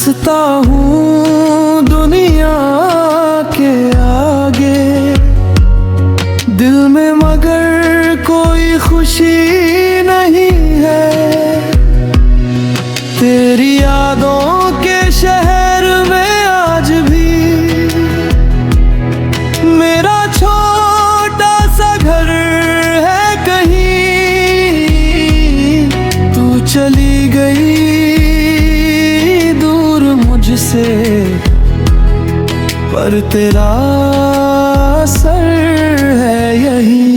हंसता हूँ दुनिया के आगे, दिल में मगर कोई खुशी नहीं है। तेरी यादों के शहर में आज भी मेरा छोटा सा घर है कहीं। तू चली गई दूर मुझसे, पर तेरा असर है यही।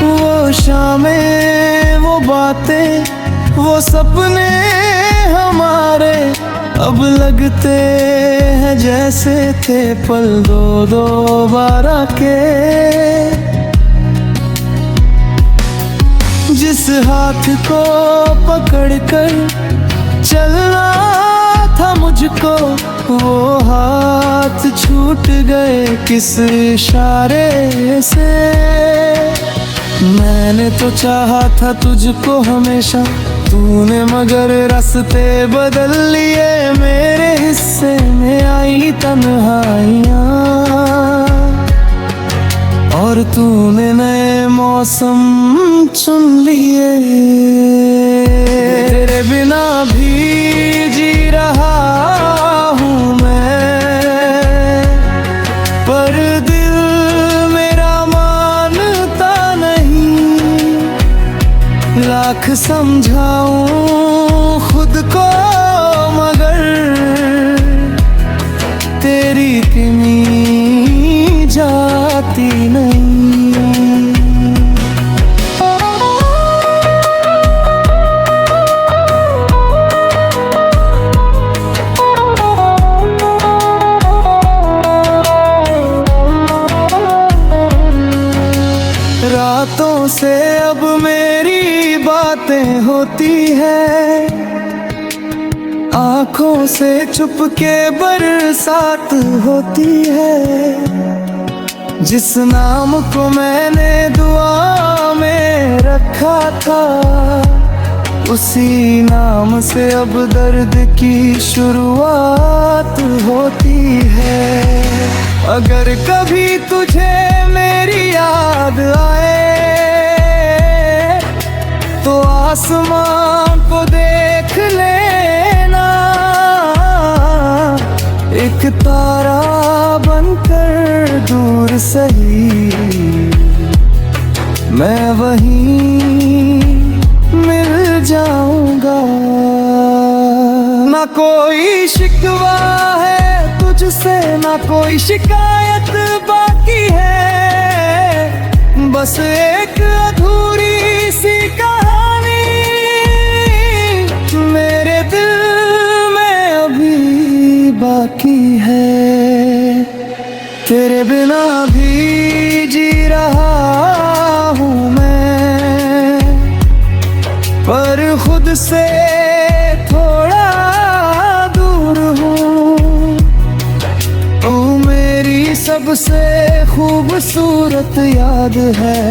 वो शामें, वो बातें, वो सपने हमारे अब लगते हैं जैसे थे पल दो दोबारा के। जिस हाथ को पकड़कर चलना था मुझको, वो हाथ छूट गए किस इशारे से। मैंने तो चाहा था तुझको हमेशा, तूने मगर रास्ते बदल लिए। मेरे हिस्से में आई तन्हाइयाँ, और तूने नए मौसम चुन लिए। तेरे बिना भी जी रहा हूँ मैं, पर दिल मेरा मानता नहीं। लाख समझाऊं खुद को मगर तेरी किमी जाती नहीं। रातों से अब मेरी बातें होती है, आँखों से चुपके बरसात होती है। जिस नाम को मैंने दुआ में रखा था, उसी नाम से अब दर्द की शुरुआत होती है। अगर कभी तुझे मेरी याद आए तो आसमान को देख लेना, एक तारा बनकर दूर सही मैं वहीं मिल जाऊंगा। ना कोई शिकवा है तुझसे, ना कोई शिकायत बाकी है, बस एक अधूरी सी कहानी मेरे दिल में अभी बाकी है। तेरे बिना भी जी रहा हूँ मैं, पर खुद से थोड़ा दूर हूँ। तू मेरी सबसे खूबसूरत याद है,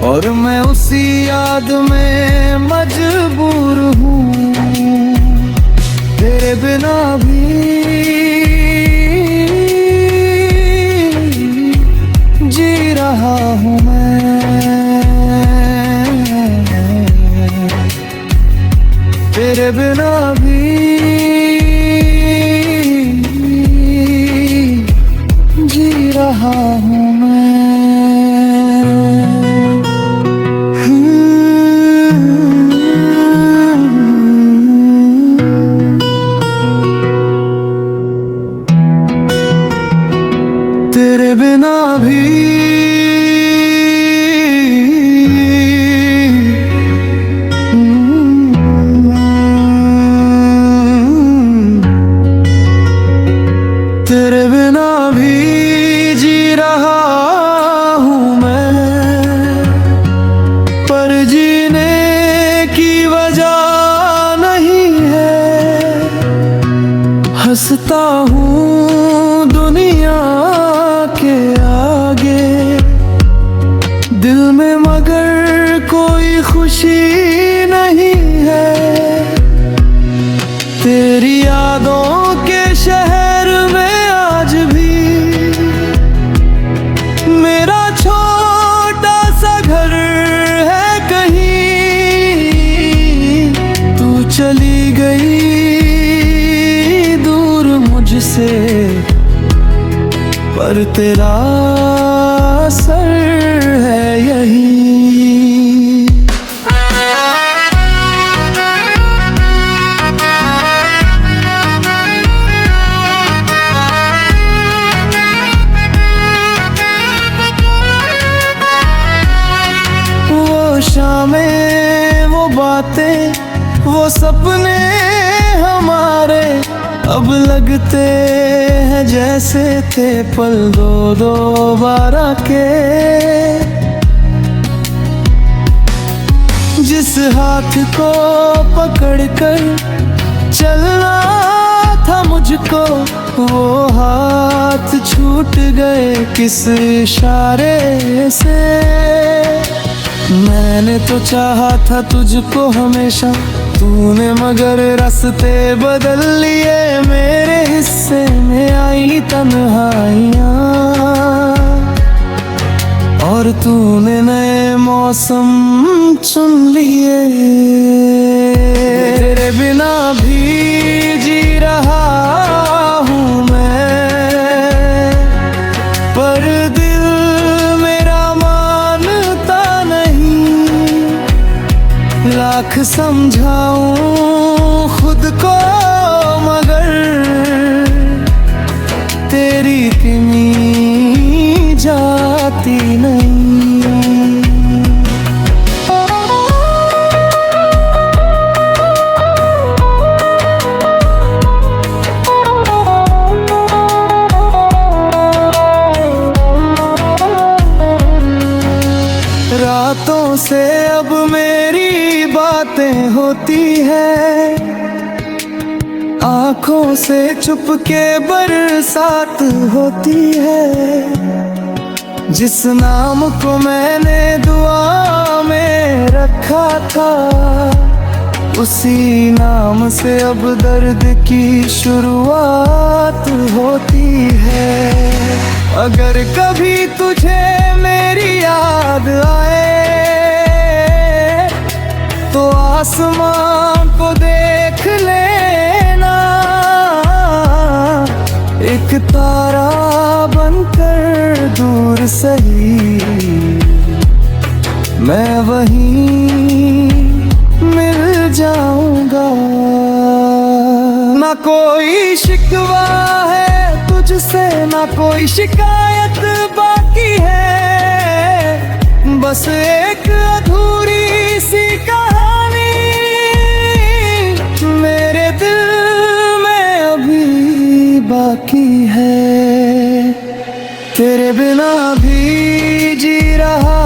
और मैं उसी याद में मजबूर हूँ। तेरे बिना भी जी रहा हूँ मैं, तेरे बिना भी जी रहा हूँ मैं। तेरे बिना भी तेरे बिना भी जी रहा हूँ मैं, पर जीने की वजह नहीं है। झुकता हूँ दुनिया के आगे, दिल में मगर कोई खुशी नहीं है। तेरी यादों के शहर में आज भी मेरा छोटा सा घर है कहीं। तू चली गई दूर मुझसे, पर तेरा असर है यही। वो शामें, वो बातें, वो सपने हमारे अब लगते हैं जैसे थे पल दो दोबारा के। जिस हाथ को पकड़कर चलना था मुझको, वो हाथ छूट गए किस इशारे से। मैंने तो चाहा था तुझको हमेशा, तूने मगर रास्ते बदल लिए। मेरे हिस्से में आई तन्हाइयाँ, और तूने नए मौसम चुन लिए। तेरे बिना भी जी रहा हूँ मैं, पर दिल मेरा मानता नहीं। लाख समझाऊं खुद को मगर तेरी किमी जाती नहीं। रातों से अब मेरी बातें होती है, आँखों से छुपके बरसात होती है। जिस नाम को मैंने दुआ में रखा था, उसी नाम से अब दर्द की शुरुआत होती है। अगर कभी तुझे मेरी याद आए तो आसमां को देख लेना, एक तारा बनकर दूर सही मैं वहीं मिल जाऊंगा। ना कोई शिकवा है तुझसे, ना कोई शिकायत बाकी है, बस एक अधूरी सी कहानी मेरे दिल में अभी बाकी है। तेरे बिना भी जी रहा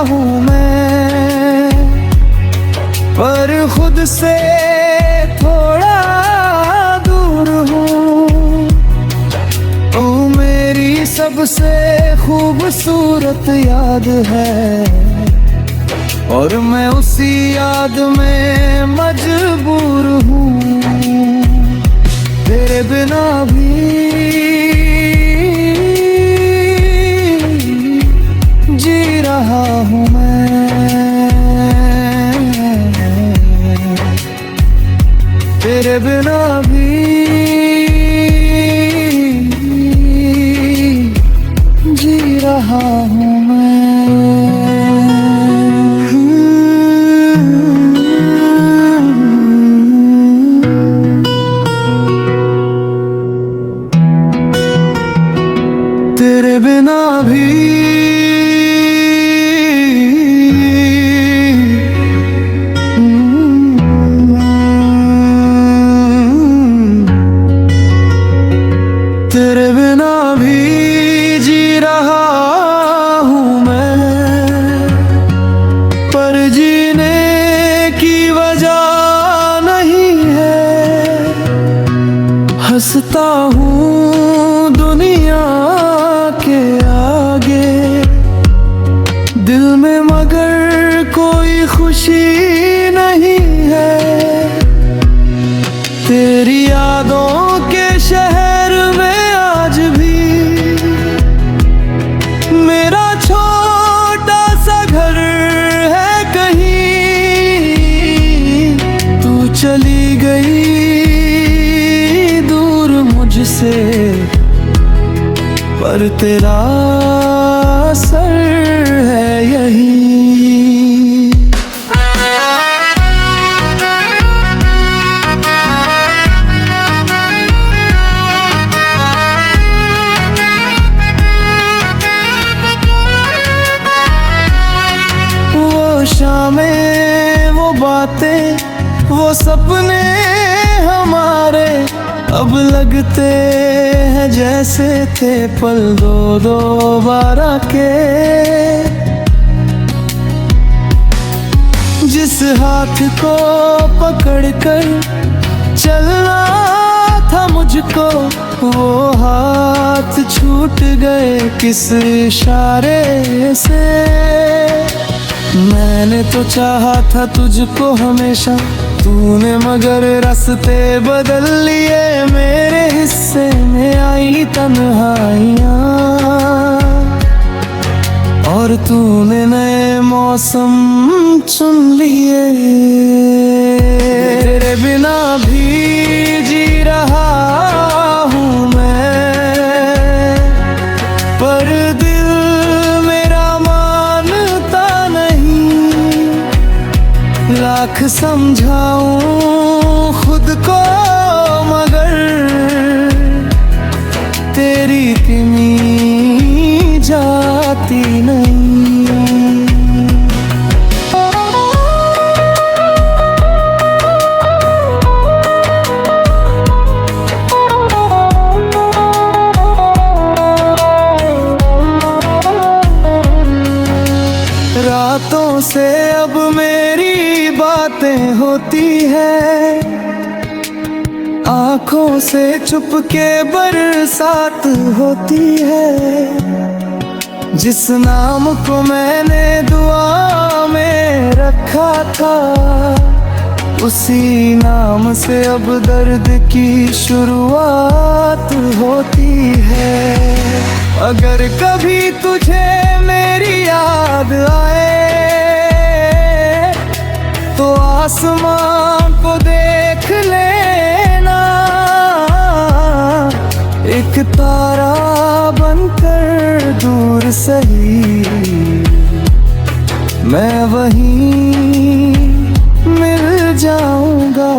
हूँ मैं, पर खुद से थोड़ा दूर हूँ। तू मेरी सबसे खूबसूरत याद है, और मैं उसी याद में मजबूर हूँ। तेरे बिना भी जी रहा हूँ मैं, तेरे बिना भी जी रहा हूँ मैं। तेरे बिना भी तेरे बिना भी जी रहा हूँ मैं, पर जीने की वजह नहीं है। हंसते झुकता हूँ दुनिया के आगे, दिल में मगर कोई खुशी नहीं है। तेरी यादों के शहर में आज भी मेरा छोटा सा घर है कहीं। तू चली गई दूर मुझसे, पर तेरा असर है यही। वो शामें, वो बातें, वो सपने हमारे अब लगते हैं जैसे थे पल दो दोबारा के। जिस हाथ को पकड़कर चलना था मुझको, वो हाथ छूट गए किस इशारे से। मैंने तो चाहा था तुझको हमेशा, तूने मगर रास्ते बदल लिए। मेरे हिस्से में आई तन्हाइयाँ, और तूने नए मौसम चुन लिए। तेरे बिना भी जी रहा हूँ मैं, पर दिल मेरा मानता नहीं। लाख समझाऊं खुद को मगर तेरी किमी जाती नहीं। रातों से अब मेरी बातें होती है, आँखों से चुपके बरसात होती है। जिस नाम को मैंने दुआ में रखा था, उसी नाम से अब दर्द की शुरुआत होती है। अगर कभी तुझे मेरी याद आए तो आसमां को देख लेना, एक तारा बनकर दूर सही मैं वहीं मिल जाऊंगा।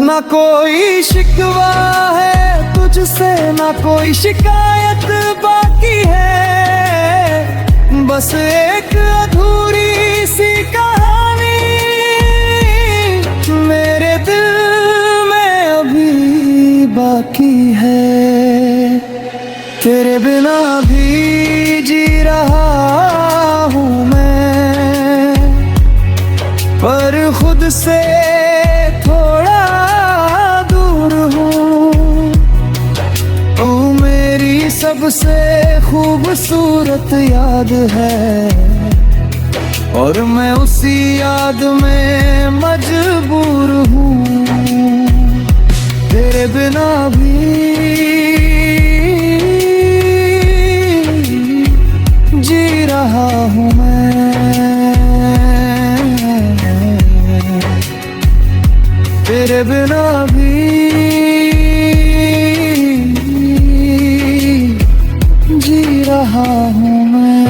ना कोई शिकवा है तुझसे, ना कोई शिकायत बाकी है, बस एक अधूरी सी कहानी मेरे दिल में अभी बाकी है। तेरे बिना भी जी रहा हूँ मैं, पर खुद से थोड़ा दूर हूँ। ओ मेरी सबसे खूबसूरत याद है, और मैं उसी याद में मजबूर हूँ। तेरे बिना भी जी रहा हूँ मैं, तेरे बिना भी जी रहा हूँ मैं।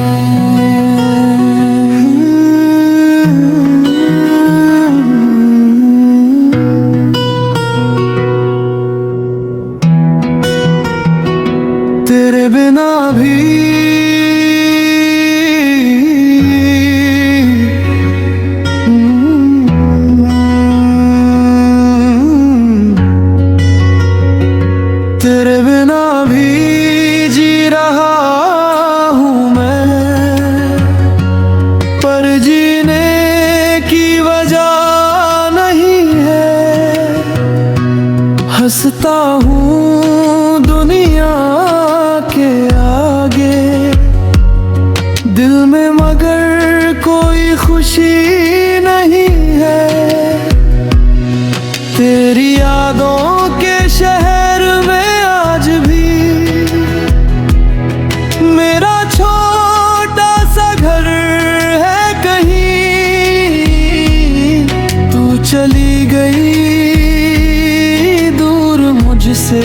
तेरे बिना भी तेरे बिना भी जी रहा हूँ मैं, पर जीने की वजह नहीं है। हंस हंसता हूँ दुनिया के आगे, दिल में मगर कोई खुशी नहीं है। तेरी यादों के शहर में आज भी मेरा छोटा सा घर है कहीं। तू चली गई दूर मुझसे,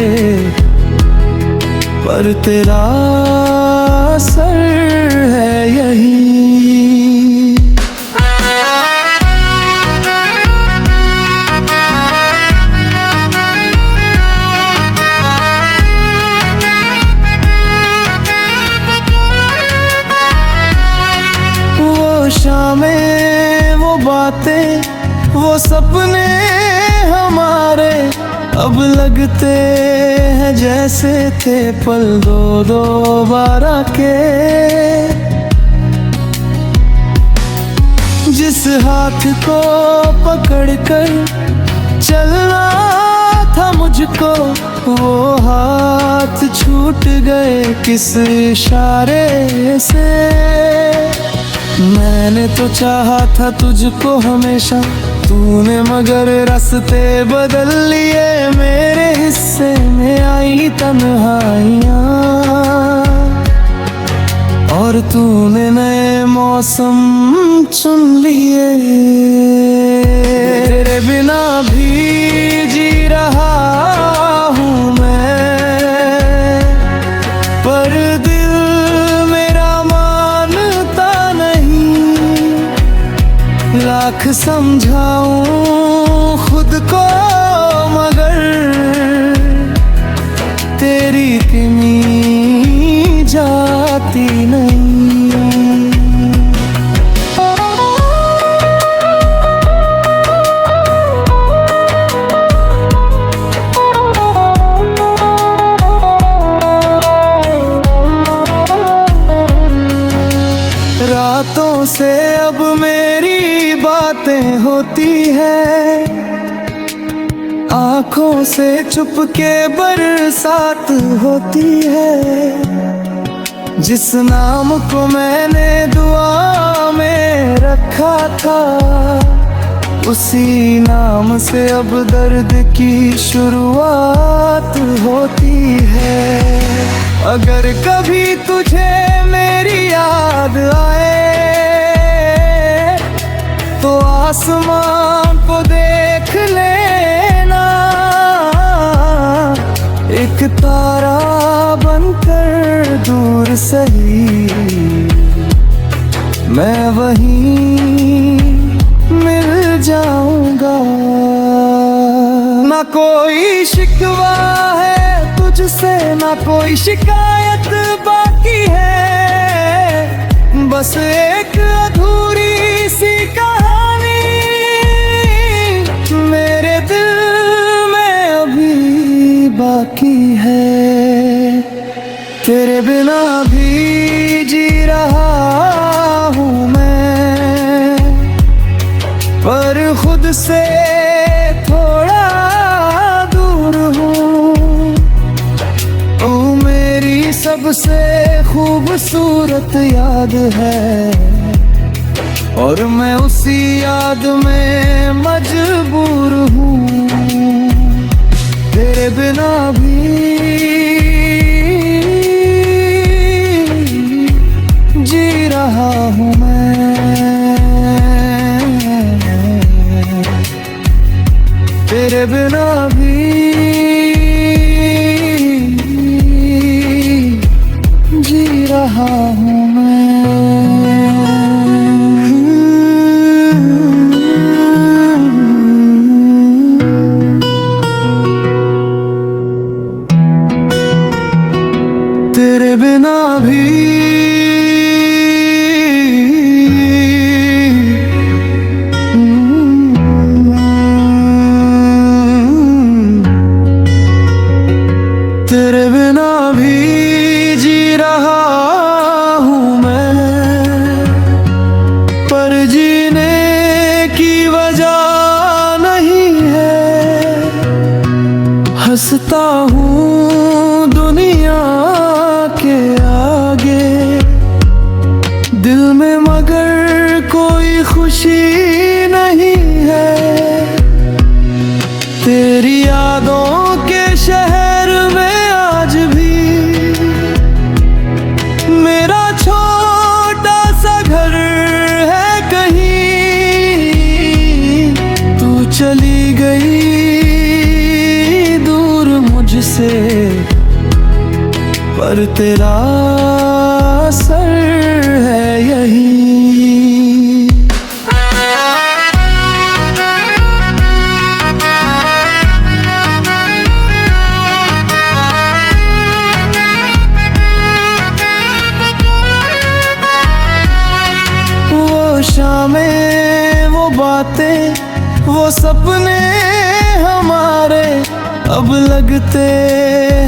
पर तेरा असर है यही। वो शामें, वो बातें, वो सपने हमारे अब लगते हैं जैसे थे पल दो दो बारह के। जिस हाथ को पकड़कर चलना था मुझको, वो हाथ छूट गए किस इशारे से। मैंने तो चाहा था तुझको हमेशा, तूने मगर रास्ते बदल लिए। मेरे हिस्से में आई तन्हाइयाँ, और तूने नए मौसम चुन लिए। तेरे बिना भी जी रहा हूँ मैं, पर दिल मेरा मानता नहीं। लाख समझाऊं खुद को मगर तेरी किमी जाती नहीं। रातों से अब मेरी बातें होती है, आँखों से चुपके बरसात होती है। जिस नाम को मैंने दुआ में रखा था, उसी नाम से अब दर्द की शुरुआत होती है। अगर कभी तुझे मेरी याद आए तो आसमान को देख लेना, एक तारा बनकर दूर सही मैं वहीं मिल जाऊंगा। ना कोई शिकवा है तुझसे, ना कोई शिकायत बाकी है, बस एक अधूरी सी कहानी मेरे दिल में अभी बाकी है। तेरे बिना भी जी रहा हूँ मैं, पर खुद से थोड़ा दूर हूँ। तू मेरी सबसे खूबसूरत याद है, और मैं उसी याद में मजबूर हूँ। तेरे बिना भी जी रहा हूँ मैं, तेरे बिना भी जी रहा हूँ मैं। तेरे बिना भी तेरे बिना भी जी रहा हूँ मैं, पर जीने की वजह नहीं है। हंस हंसता हूँ दुनिया के आगे, दिल में मगर कोई खुशी नहीं है। तेरी यादों के शहर में आज भी मेरा छोटा सा घर है कहीं। तू चली गई दूर मुझसे, पर तेरा असर है यही। वो शामें, वो बातें, वो सपने हमारे अब लगते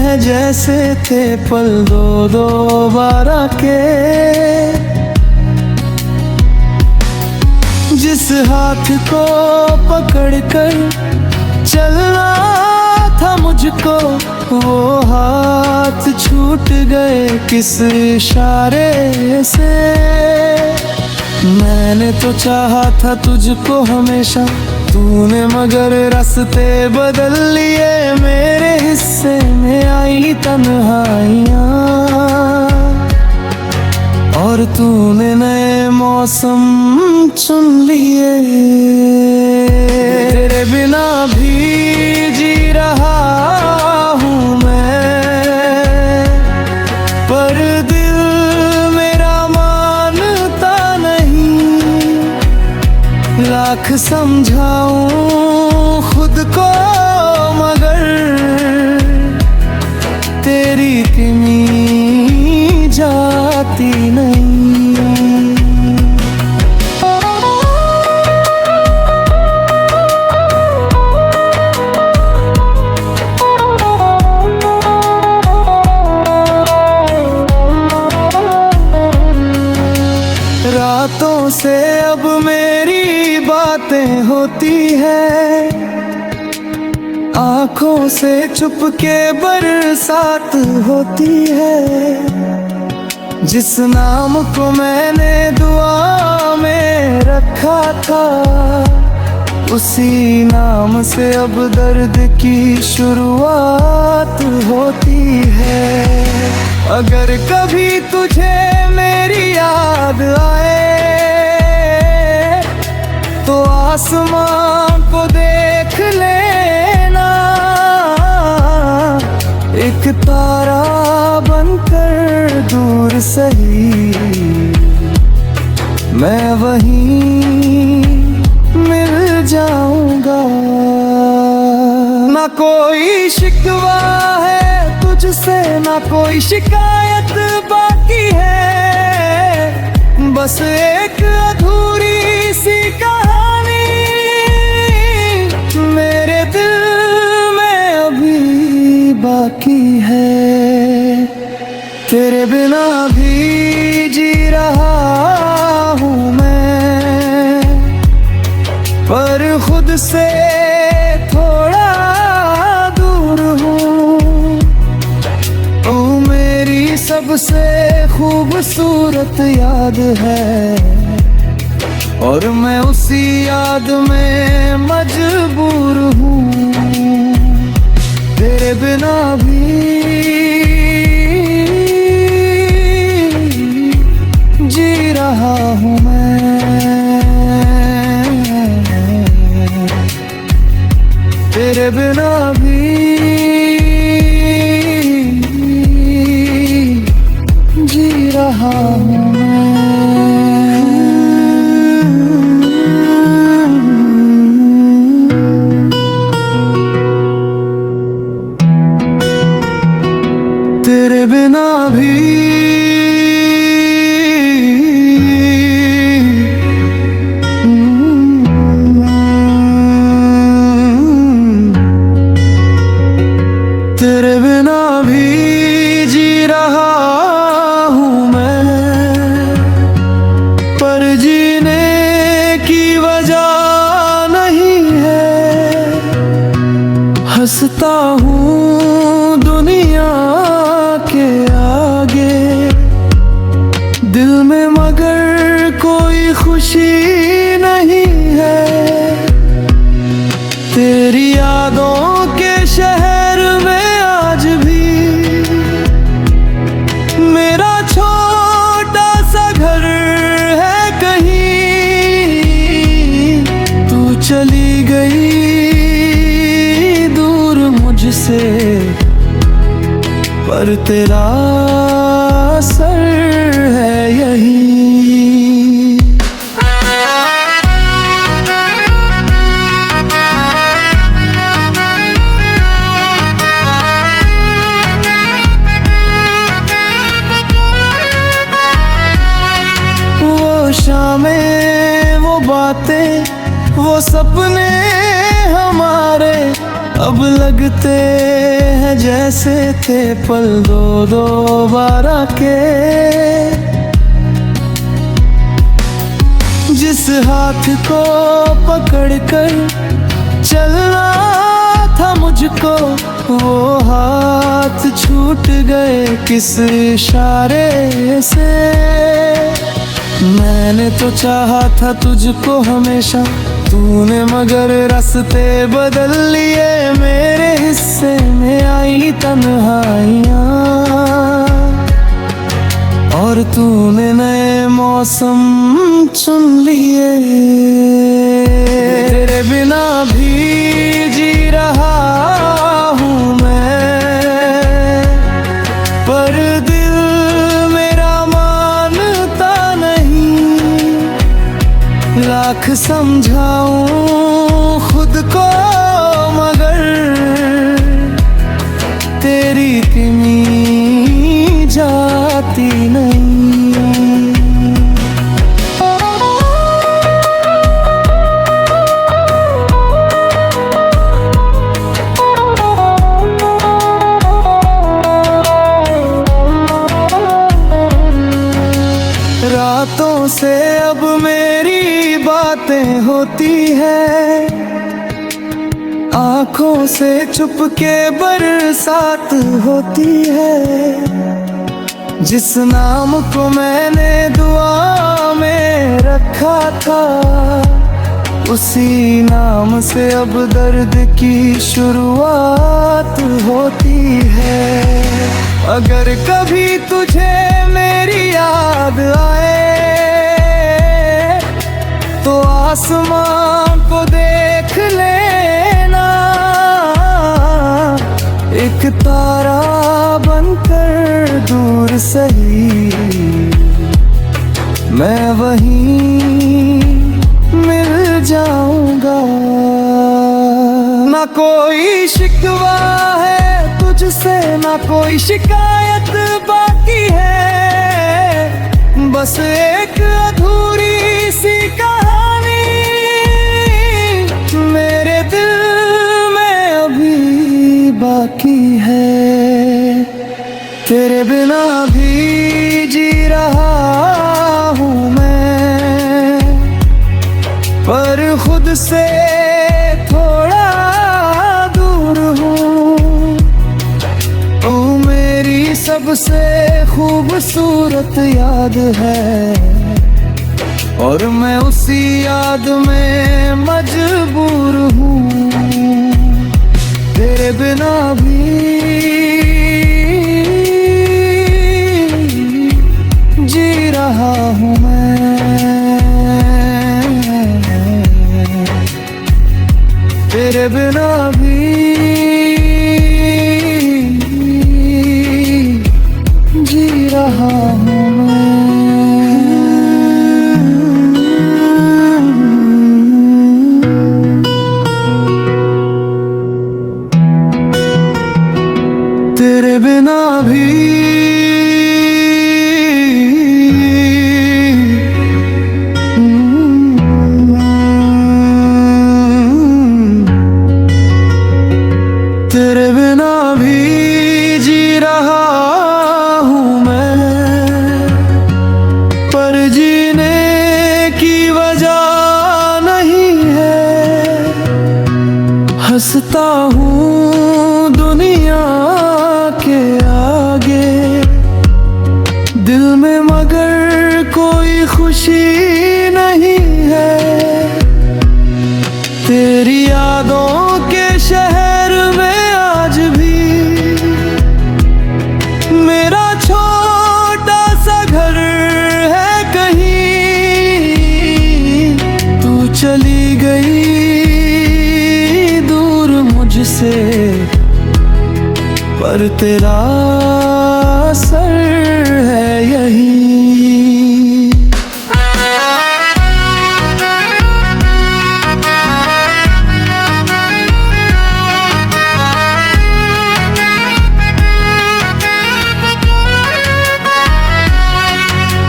हैं जैसे थे पल दो दोबारा के। जिस हाथ को पकड़कर चलना था मुझको, वो हाथ छूट गए किस इशारे से। मैंने तो चाहा था तुझको हमेशा, तूने मगर रास्ते बदल लिए। मेरे हिस्से में आई तन्हाइयाँ, और तूने नए मौसम चुन लिए। तेरे बिना भी जी रहा हूँ मैं, पर दिल मेरा मानता नहीं। लाख समझाऊं खुद को मगर तेरी किमी जाती नहीं। रातों से अब मेरी बातें होती है, आँखों से चुपके बरसात होती है। जिस नाम को मैंने दुआ में रखा था, उसी नाम से अब दर्द की शुरुआत होती है। अगर कभी तुझे मेरी याद आए तो आसमां को देख लेना, एक तारा बनकर दूर सही मैं वहीं मिल जाऊंगा। ना कोई शिकवा है तुझसे, ना कोई शिकायत बाकी है, बस एक अधूरी सी कहानी मेरे दिल में अभी बाकी है। तेरे बिना भी जी रहा हूँ मैं, पर खुद से थोड़ा दूर हूँ। ओ मेरी सबसे खूबसूरत याद है, और मैं उसी याद में मजबूर हूँ। तेरे बिना भी जी रहा हूँ मैं, तेरे बिना भी जी रहा हूँ तेरे बिना भी तेरे बिना भी जी रहा हूँ मैं, पर जीने की वजह नहीं है। हंसता हूँ दिल में मगर कोई खुशी नहीं है। तेरी यादों के शहर में आज भी मेरा छोटा सा घर है कहीं। तू चली गई दूर मुझसे, पर तेरा असर है यही। वो शामें, वो बातें, वो सपने हमारे अब लगते हैं जैसे थे पल दो दो बारह के। जिस हाथ को पकड़कर चलना था मुझको, वो हाथ छूट गए किस इशारे से। मैंने तो चाहा था तुझको हमेशा, तूने मगर रास्ते बदल लिए। मेरे हिस्से में आई तन्हाइयाँ, और तूने नए मौसम चुन लिए। तेरे बिना भी जी रहा हूँ मैं, पर दिल मेरा मानता नहीं। लाख समझाऊं खुद को मगर तेरी किमी जाती नहीं। रातों से अब मेरी बातें होती है, आँखों से चुपके बरसात होती है। जिस नाम को मैंने दुआ में रखा था, उसी नाम से अब दर्द की शुरुआत होती है। अगर कभी तुझे मेरी याद आए तो आसमां को देख लेना, एक तारा बनकर दूर सही मैं वहीं मिल जाऊंगा। ना कोई शिकवा है तुझसे, ना कोई शिकायत बाकी है, बस एक अधूरी सी कहानी मेरे दिल में अभी बाकी है। तेरे बिना भी जी रहा हूँ मैं, पर खुद से थोड़ा दूर हूँ। तू मेरी सबसे खूबसूरत याद है, और मैं उसी याद में मजबूर हूँ। तेरे बिना भी जी रहा हूँ मैं, तेरे बिना भी जी रहा हूँ मैं। तेरे बिना भी तेरे बिना भी जी रहा हूँ मैं, पर जीने की वजह नहीं है। हंसता हूँ दुनिया के आगे, दिल में मगर कोई खुशी नहीं है। तेरी यादों के शहर में आज भी मेरा छोटा सा घर है कहीं। तू चली गई दूर मुझसे, पर तेरा असर है यही।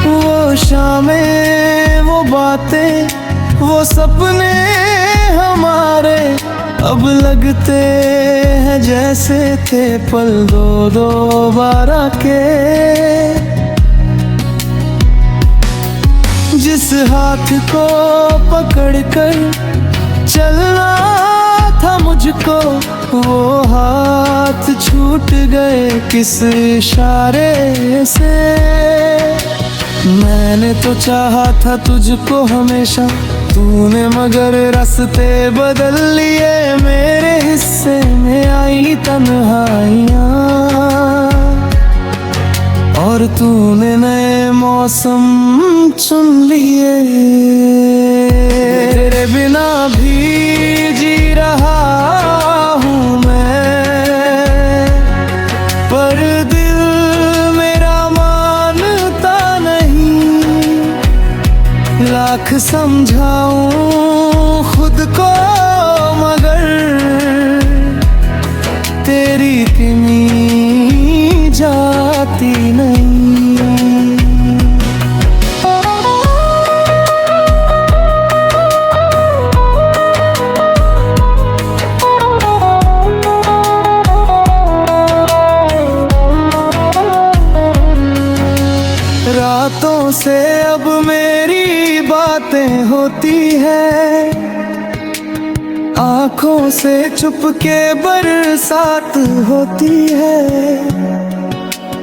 वो शामें, वो बातें, वो सपने हमारे अब लगते हैं जैसे थे पल दो दोबारा के। जिस हाथ को पकड़कर चलना था मुझको, वो हाथ छूट गए किस इशारे से। मैंने तो चाहा था तुझको हमेशा, तूने मगर रास्ते बदल लिए। मेरे हिस्से में आई तन्हाइयाँ, और तूने नए मौसम चुन लिए। तेरे बिना भी जी रहा हूँ मैं, पर दिल मेरा मानता नहीं। लाख समझाऊं खुद को मगर तेरी किमी जाती नहीं। रातों से अब मेरी बातें होती है, आँखों से चुपके बरसात होती है।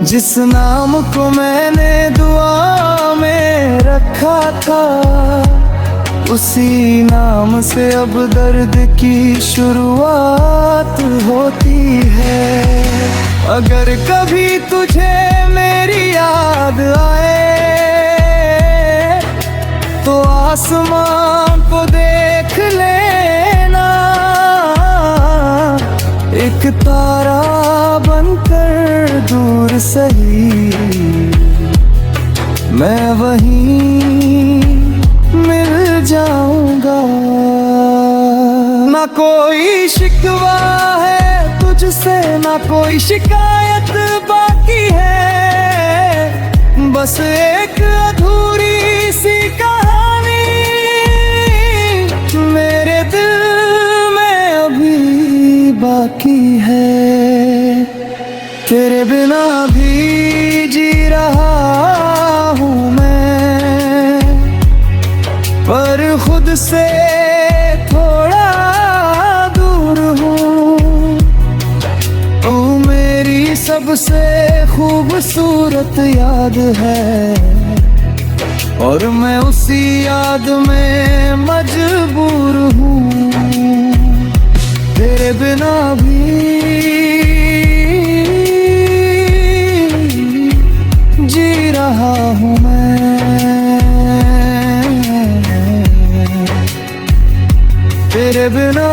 जिस नाम को मैंने दुआ में रखा था, उसी नाम से अब दर्द की शुरुआत होती है। अगर कभी तुझे मेरी याद आए तो आसमान को देख लेना, एक तारा बनकर दूर सही मैं वहीं मिल जाऊंगा। ना कोई शिकवा है तुझसे, ना कोई शिकायत बाकी है, बस एक अधूरी सी कहानी मेरे दिल में अभी बाकी है। तेरे बिना भी जी रहा हूँ मैं, पर खुद से थोड़ा दूर हूँ। ओ मेरी सबसे खूबसूरत याद है, और मैं उसी याद में मजबूर हूँ। तेरे बिना भी जी रहा हूँ मैं, तेरे बिना